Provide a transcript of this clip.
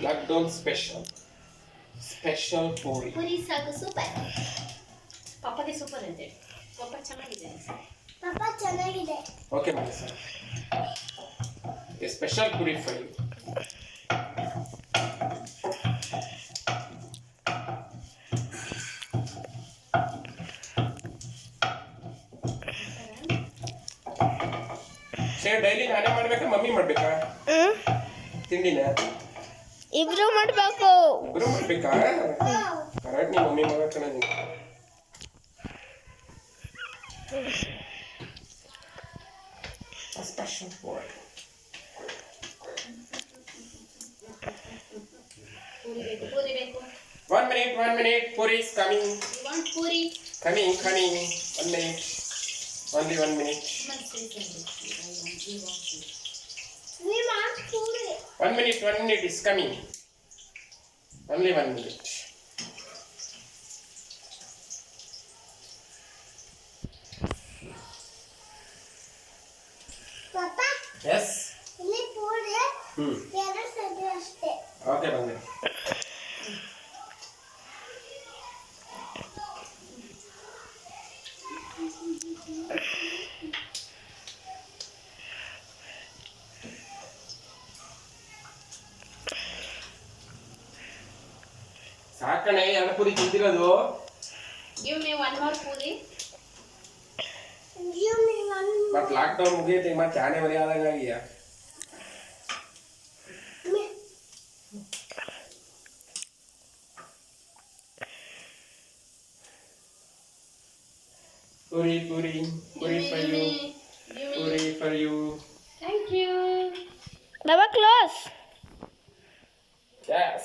Lockdown special puri. Puri ಸಾಕು super. ಪಪ್ಪಗೆ super ಅಂತೆ. ಪಪ್ಪ ಚೆನ್ನಾಗಿದೆ. ಪಪ್ಪ ಚೆನ್ನಾಗಿದೆ. Okay, my son. A special puri for you. Daily ನಾನೇ ಮಾಡ್ಬೇಕಾ ಮಮ್ಮಿ ಮಾಡ್ಬೇಕಾ ತಿಂಡಿನ ಇಬ್ರು ಮಾಡ್ಬೇಕು. ಇಬ್ರು ಮಾಡ್ಬೇಕಾ ಕರೆಕ್ಟ್ ನೀ ಮಮ್ಮಿ ಮಾಡಕ್ಕ ನನಗೆ ಸ್ಪೆಷಲ್ ಬಾಯ್ ಪೂರಿ ಬೇಕು. 1 minute puri is coming. You want puri? Coming 1 minute. Only 1 minute. We want puri. 1 minute is coming. Only 1 minute. Papa, Yes. ಇಲ್ಲಿ ಪೂರಿ ಎರಡು ಸತಿ ಅಷ್ಟೇ. Okay, ಬಂದೆ. ಸಾಕಣೆ ಎರಡು ಪುರಿ ತಿಂದಿರೋದು. Give me one more puri. But lockdown ಮುಗಿಯೈತೆ ಮತ್ತೆ ಆನೆ ಮರಿ ಆದಂಗಾಗಿಯ puri for you. Puri for you. Thank you. Baba, close. Yes.